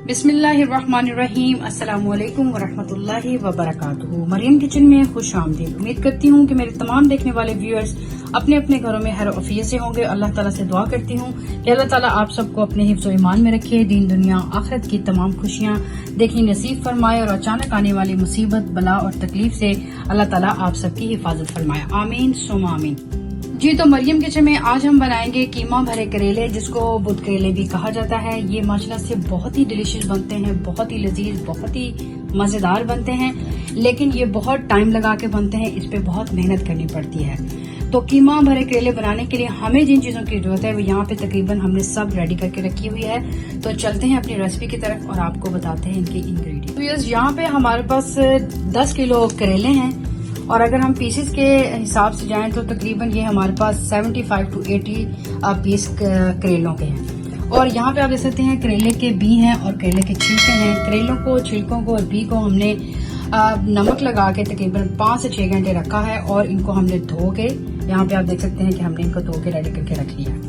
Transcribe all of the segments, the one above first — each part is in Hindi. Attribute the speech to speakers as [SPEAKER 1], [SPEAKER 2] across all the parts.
[SPEAKER 1] बिस्मिल्लाहिर्रहमानिर्रहीम। अस्सलामुअलैकुम वरहमतुल्लाहि वबरकातुहू। मरियम किचन में खुश आमदीद। उम्मीद करती हूँ कि मेरे तमाम देखने वाले व्यूअर्स अपने अपने घरों में हर आफियत से होंगे। अल्लाह ताला से दुआ करती हूँ कि अल्लाह ताला आप सबको अपने हिफ्ज़ व ईमान में रखे, दीन दुनिया आखिरत की तमाम खुशियाँ देखनी नसीब फरमाए और अचानक आने वाली मुसीबत बला और तकलीफ से अल्लाह ताला आप सबकी हिफाजत फरमाए। आमीन सुम्मा आमीन। जी तो मरियम किचन में आज हम बनाएंगे कीमा भरे करेले, जिसको बुध करेले भी कहा जाता है। ये माशाल्लाह से बहुत ही डिलीशियस बनते हैं, बहुत ही लजीज, बहुत ही मजेदार बनते हैं, लेकिन ये बहुत टाइम लगा के बनते हैं, इस पे बहुत मेहनत करनी पड़ती है। तो कीमा भरे करेले बनाने के लिए हमें जिन चीजों की जरूरत है वो यहाँ पे तकरीबन हमने सब रेडी करके रखी हुई है। तो चलते हैं अपनी रेसिपी की तरफ और आपको बताते हैं इनके इंग्रेडिएंट्स। यहाँ पे हमारे पास 10 किलो करेले हैं और अगर हम पीसेस के हिसाब से जाएं तो तकरीबन ये हमारे पास 75 to 80 पीस करेलों के हैं। और यहाँ पे आप देख सकते हैं करेले के बी हैं और करेले के छिलके हैं। करेलों को, छिलकों को और बी को हमने नमक लगा के तकरीबन 5 से 6 घंटे रखा है और इनको हमने धो के, यहाँ पे आप देख सकते हैं कि हमने इनको धो के रेडी करके रख लिया।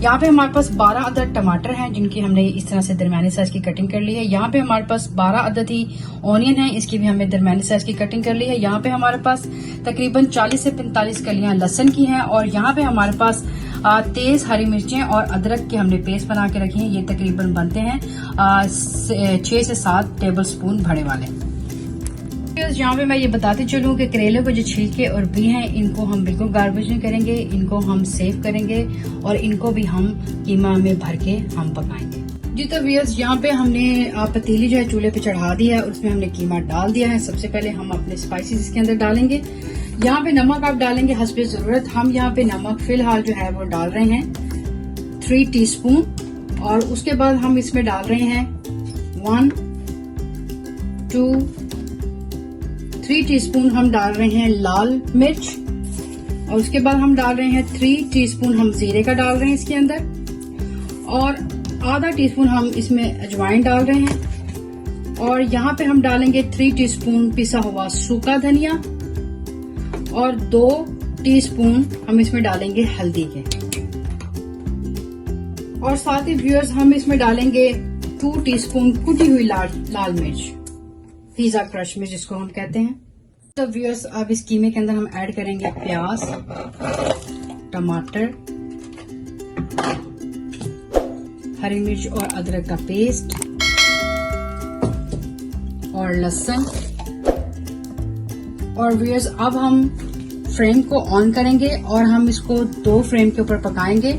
[SPEAKER 1] यहाँ पे हमारे पास 12 अदद टमाटर हैं जिनकी हमने इस तरह से दरमियानी साइज की कटिंग कर ली है। यहाँ पे हमारे पास 12 अदद ही ऑनियन है, इसकी भी हमने दरमियानी साइज की कटिंग कर ली है। यहाँ पे हमारे पास तकरीबन 40 से 45 कलियां लहसुन की हैं और यहाँ पे हमारे पास तेज हरी मिर्चें और अदरक के हमने पेस्ट बना के रखे हैं। ये तकरीबन बनते हैं 6 से 7 टेबल स्पून भरे वाले। यहाँ पे मैं ये बताती चलूँ कि करेले को जो छिलके और बी हैं इनको हम बिल्कुल गार्बेज नहीं करेंगे, इनको हम सेव करेंगे और इनको भी हम कीमा में भर के हम पकाएंगे। जी तो व्यूअर्स, यहाँ पे हमने पतीली जो है चूल्हे पे चढ़ा दिया है और उसमें हमने कीमा डाल दिया है। सबसे पहले हम अपने स्पाइसेस इसके अंदर डालेंगे। यहाँ पे नमक आप डालेंगे हस्बे जरूरत। हम यहाँ पे नमक फिलहाल जो है वो डाल रहे हैं 3 टीस्पून और उसके बाद हम इसमें डाल रहे हैं 1, 2, 3 टीस्पून हम डाल रहे हैं लाल मिर्च और उसके बाद हम डाल रहे हैं 3 टीस्पून हम जीरे का डाल रहे हैं इसके अंदर और आधा टीस्पून हम इसमें अजवाइन डाल रहे हैं और यहाँ पे हम डालेंगे 3 टीस्पून पिसा हुआ सूखा धनिया और 2 टीस्पून हम इसमें डालेंगे हल्दी के और साथ ही व्यूअर्स हम इसमें डालेंगे 2 टीस्पून कुटी हुई लाल मिर्च, पिज्जा क्रश में जिसको हम कहते हैं। तो व्यूअर्स, अब इस कीमे के अंदर हम ऐड करेंगे प्याज, टमाटर, हरी मिर्च और अदरक का पेस्ट और लहसुन। और व्यूअर्स, अब हम फ्लेम को ऑन करेंगे और हम इसको 2 फ्लेम के ऊपर पकाएंगे।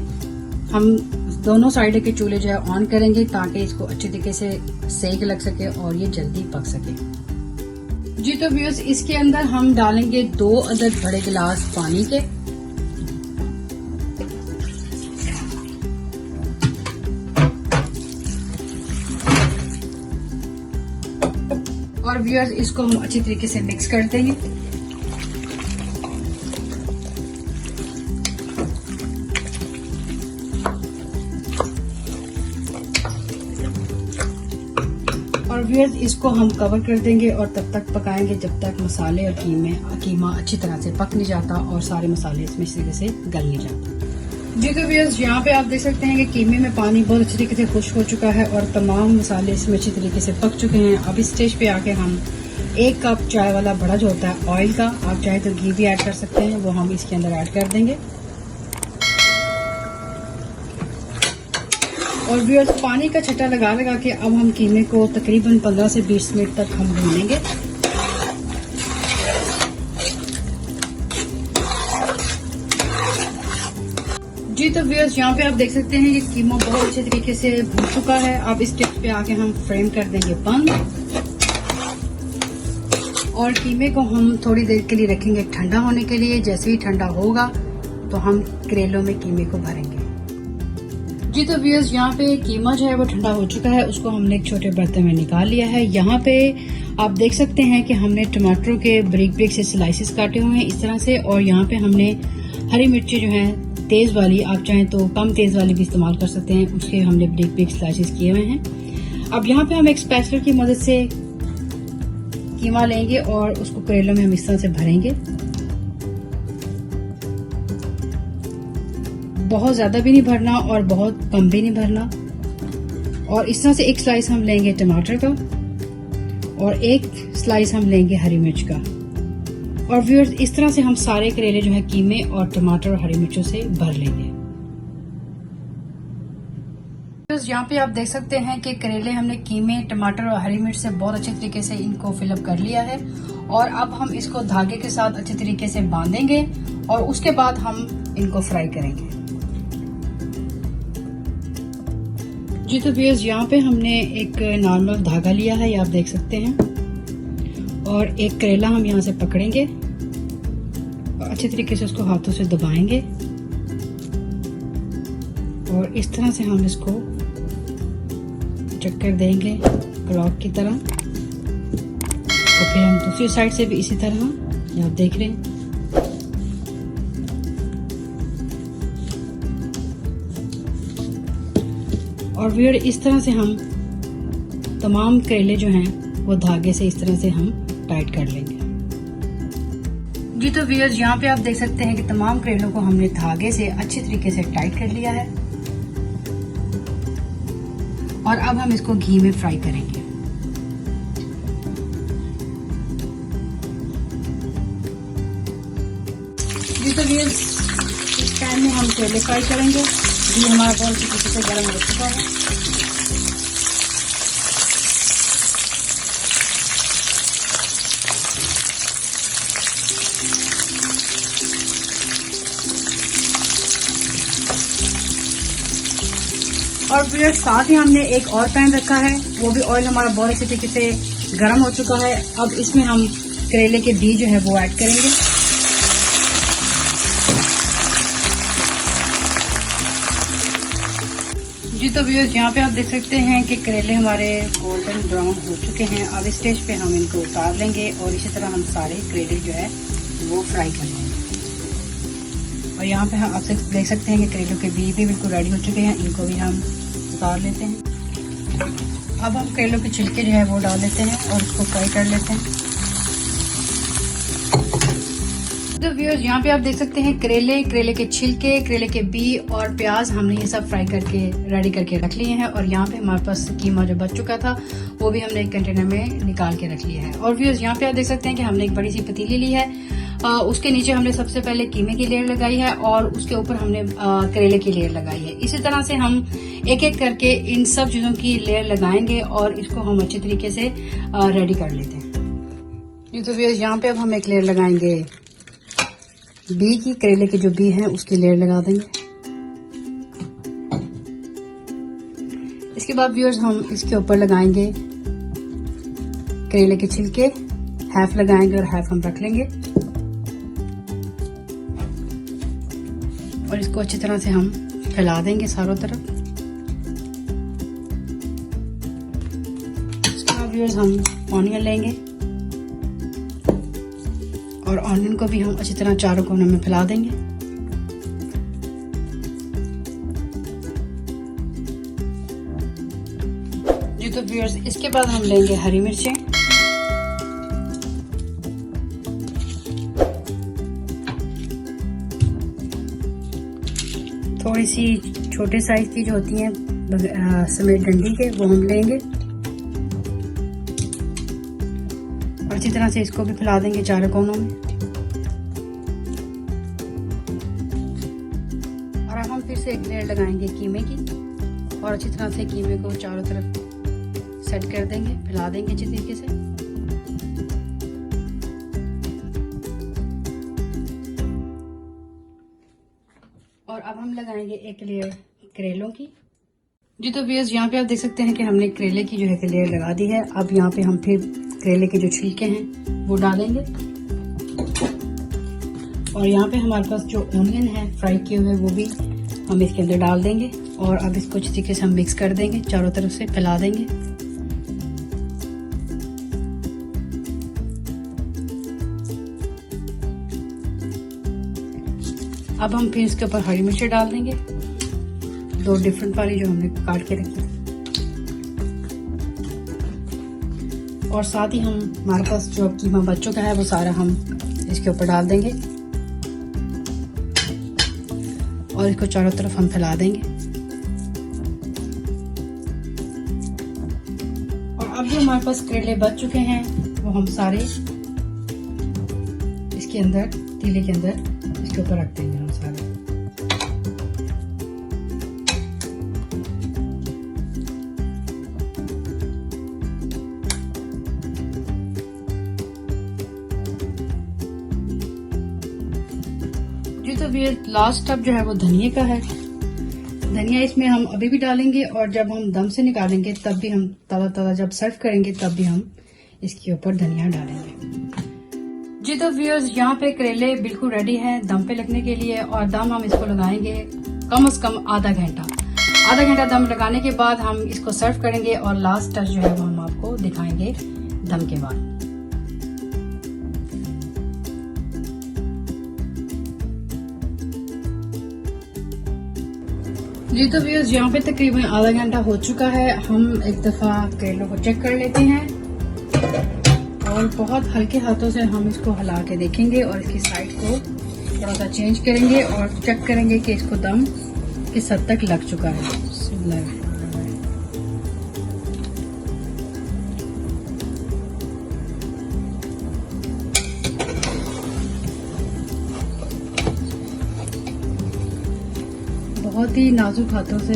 [SPEAKER 1] हम दोनों साइड के चूल्हे जो है ऑन करेंगे ताकि इसको अच्छे तरीके से सेक लग सके और ये जल्दी पक सके। जी तो व्यूअर्स, इसके अंदर हम डालेंगे 2 अदद बड़े गिलास पानी के और व्यूअर्स इसको हम अच्छी तरीके से मिक्स कर देंगे। और व्यूअर्स इसको हम कवर कर देंगे और तब तक पकाएंगे जब तक मसाले और कीमा अच्छी तरह से पक नहीं जाता और सारे मसाले इसमें इस तरीके से गल नहीं जाते। जी तो व्यूअर्स, यहाँ पे आप देख सकते हैं कि कीमे में पानी बहुत अच्छी तरीके से खुश्क हो चुका है और तमाम मसाले इसमें अच्छी तरीके से पक चुके हैं। अब इस स्टेज पे आके हम 1 कप चाय वाला बड़ा जो होता है ऑयल का, आप चाहे तो घी भी ऐड कर सकते हैं, वो हम इसके अंदर ऐड कर देंगे। और व्यूअर्स, पानी का छट्टा लगा लगा के अब हम कीमे को तकरीबन 15 से 20 मिनट तक हम भूनेंगे। जी तो व्यूअर्स, यहाँ पे आप देख सकते हैं कि कीमा बहुत अच्छे तरीके से भून चुका है। अब इस टिप पे आके हम फ्लेम कर देंगे बंद और कीमे को हम थोड़ी देर के लिए रखेंगे ठंडा होने के लिए। जैसे ही ठंडा होगा तो हम करेलों में कीमे को भरेंगे। जी तो व्यूअर्स, यहाँ पे कीमा जो है वो ठंडा हो चुका है, उसको हमने एक छोटे बर्तन में निकाल लिया है। यहाँ पे आप देख सकते हैं कि हमने टमाटरों के ब्रिक से स्लाइसेस काटे हुए हैं इस तरह से और यहाँ पे हमने हरी मिर्ची जो है तेज वाली, आप चाहें तो कम तेज वाली भी इस्तेमाल कर सकते हैं, उसके हमने ब्रिक स्लाइसेस किए हुए हैं। अब यहाँ पे हम एक स्पैचुला की मदद से कीमा लेंगे और उसको करेलों में हम इस तरह से भरेंगे। बहुत ज्यादा भी नहीं भरना और बहुत कम भी नहीं भरना। और इस तरह से एक स्लाइस हम लेंगे टमाटर का और एक स्लाइस हम लेंगे हरी मिर्च का। और व्यूअर्स इस तरह से हम सारे करेले जो है कीमे और टमाटर और हरी मिर्चों से भर लेंगे। यहाँ पे आप देख सकते हैं कि करेले हमने कीमे, टमाटर और हरी मिर्च से बहुत अच्छे तरीके से इनको फिलअप कर लिया है। और अब हम इसको धागे के साथ अच्छे तरीके से बांधेंगे और उसके बाद हम इनको फ्राई करेंगे। जी तो व्यूअर्स यहाँ पे हमने एक नॉर्मल धागा लिया है, ये आप देख सकते हैं। और एक करेला हम यहाँ से पकड़ेंगे और अच्छे तरीके से उसको हाथों से दबाएंगे और इस तरह से हम इसको चक्कर देंगे क्लॉक की तरह। और फिर हम दूसरी साइड से भी इसी तरह, ये आप देख रहे हैं। और व्यूअर इस तरह से हम तमाम करेले जो हैं वो धागे से इस तरह से हम टाइट कर लेंगे। जी तो व्यूअर्स यहाँ पे आप देख सकते हैं कि तमाम करेलों को हमने धागे से अच्छी तरीके से टाइट कर लिया है। और अब हम इसको घी में फ्राई करेंगे। जी तो व्यूअर्स इस पैन में हम करेले फ्राई करेंगे। घी हमारा बहुत अच्छी तरीके से गर्म हो चुका है। और फिर साथ ही हमने एक और पैन रखा है, वो भी ऑयल हमारा बहुत अच्छे तरीके से गर्म हो चुका है। अब इसमें हम करेले के बीज जो है वो ऐड करेंगे। जी तो व्यूअर्स यहाँ पे आप देख सकते हैं कि करेले हमारे गोल्डन ब्राउन हो चुके हैं। अब इस स्टेज पे हम इनको उतार लेंगे और इसी तरह हम सारे करेले जो है वो फ्राई कर लेंगे। और यहाँ पे हम आप देख सकते हैं कि करेलों के बीज भी बिल्कुल रेडी हो चुके हैं, इनको भी हम उतार लेते हैं। अब हम करेलों के छिलके जो है वो डाल देते हैं और इसको फ्राई कर लेते हैं। तो व्यूअर्स यहाँ पे आप देख सकते हैं करेले के छिलके, करेले के बी और प्याज हमने ये सब फ्राई करके रेडी करके रख लिए हैं। और यहाँ पे हमारे पास कीमा जो बच चुका था वो भी हमने एक कंटेनर में निकाल के रख लिया है। और व्यूअर्स यहाँ पे आप देख सकते हैं कि हमने एक बड़ी सी पतीली ली है। उसके नीचे हमने सबसे पहले कीमे की लेयर लगाई है और उसके ऊपर हमने करेले की लेयर लगाई है। इसी तरह से हम एक एक करके इन सब चीजों की लेयर लगाएंगे और इसको हम अच्छे तरीके से रेडी कर लेते हैं। ये तो व्यूअर्स यहाँ पे अब हम एक लेयर लगाएंगे बी की, करेले के जो बी हैं उसकी लेयर लगा देंगे। इसके बाद व्यूअर्स हम इसके ऊपर लगाएंगे करेले के छिलके, हाफ लगाएंगे और हाफ हम रख लेंगे। और इसको अच्छी तरह से हम फैला देंगे चारों तरफ। इसके बाद व्यूअर्स हम ऑनियन लेंगे और ऑनियन को भी हम अच्छी तरह चारों कोनों में फैला देंगे। जी तो व्यूअर्स इसके बाद हम लेंगे हरी मिर्चें। थोड़ी सी छोटे साइज की जो होती हैं समेत डंडी के, वो हम लेंगे और अच्छी तरह से इसको भी फैला देंगे चारों कोनों में। और अब हम फिर से एक लेयर लगाएंगे कीमे की और अच्छी तरह से कीमे को चारों तरफ सेट कर देंगे, फैला देंगे अच्छी तरीके से। और अब हम लगाएंगे एक लेयर करेलों की। जी तो व्यूअर्स यहाँ पे आप देख सकते हैं कि हमने करेले की जो है लेयर लगा दी है। अब यहाँ पे हम फिर करेले के जो छिलके हैं वो डालेंगे और यहाँ पे हमारे पास जो ऑनियन है फ्राई किए हुए वो भी हम इसके अंदर डाल देंगे। और अब इसको अच्छी तरीके से हम मिक्स कर देंगे, चारों तरफ से फैला देंगे। अब हम फिर इसके ऊपर हरी मिर्ची डाल देंगे, 2 डिफरेंट वाली जो हमने काट के रखी। और साथ ही हम हमारे पास जो कीमा बच्चों का है वो सारा हम इसके ऊपर डाल देंगे और इसको चारों तरफ हम फैला देंगे। अब जो हमारे पास करेले बच चुके हैं वो हम सारे इसके अंदर, तीले के अंदर इसके ऊपर रख देंगे हम सारे। जी तो ये लास्ट स्टेप जो है वो धनिया का है। धनिया इसमें हम अभी भी डालेंगे और जब हम दम से निकालेंगे तब भी हम ताज़ा जब सर्व करेंगे तब भी हम इसके ऊपर धनिया डालेंगे। जी तो व्यूअर्स, यहाँ पे करेले बिल्कुल रेडी हैं दम पे लगने के लिए और दम हम इसको लगाएंगे कम से कम आधा घंटा। आधा घंटा दम लगाने के बाद हम इसको सर्व करेंगे और लास्ट टच जो है वो हम आपको दिखाएंगे दम के बाद। जी तो व्यूअर्स, यहाँ पे तकरीबन आधा घंटा हो चुका है। हम एक दफा करेलों को चेक कर लेते हैं और बहुत हल्के हाथों से हम इसको हिला के देखेंगे और इसकी साइड को थोड़ा सा चेंज करेंगे और चेक करेंगे कि इसको दम किस हद तक लग चुका है। बहुत ही नाजुक हाथों से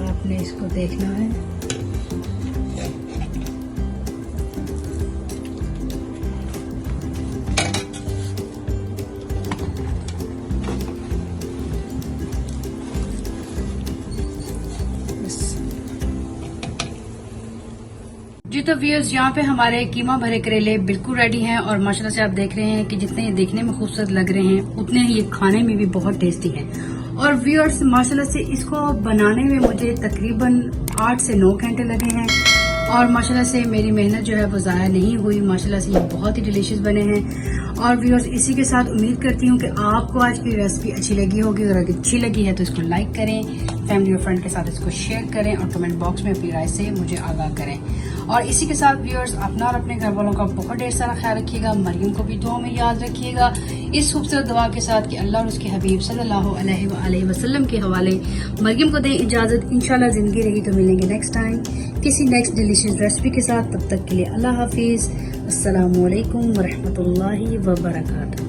[SPEAKER 1] आपने इसको देखना है। जी तो व्यूअर्स, यहाँ पे हमारे कीमा भरे करेले बिल्कुल रेडी हैं और माशाल्लाह से आप देख रहे हैं कि जितने ये देखने में खूबसूरत लग रहे हैं उतने ही ये खाने में भी बहुत टेस्टी हैं। और व्यूअर्स, माशाल्लाह से इसको बनाने में मुझे तकरीबन 8 से 9 घंटे लगे हैं और माशाल्लाह से मेरी मेहनत जो है वो ज़ाया नहीं हुई। माशाल्लाह से ये बहुत ही डिलीशियस बने हैं। और व्यूअर्स, इसी के साथ उम्मीद करती हूँ कि आपको आज की रेसिपी अच्छी लगी होगी और अगर अच्छी लगी है तो इसको लाइक करें, फैमिली और फ्रेंड के साथ इसको शेयर करें और कमेंट बॉक्स में अपनी राय से मुझे आगाह करें। और इसी के साथ व्यूअर्स, अपना और अपने घर वालों का बहुत ढेर सारा ख्याल रखिएगा। मरियम को भी दुआ में याद रखिएगा इस खूबसूरत दुआ के साथ कि अल्लाह और उसके हबीब सल्लल्लाहु अलैहि वसल्लम के हवाले मरियम को दें इजाजत। इंशाल्लाह जिंदगी रही तो मिलेंगे नेक्स्ट टाइम किसी नेक्स्ट डिलीशियस रेसिपी के साथ। तब तक के लिए अल्लाह हाफिज। अस्सलामु अलैकुम वरहमतुल्लाहि वबरकातुहू।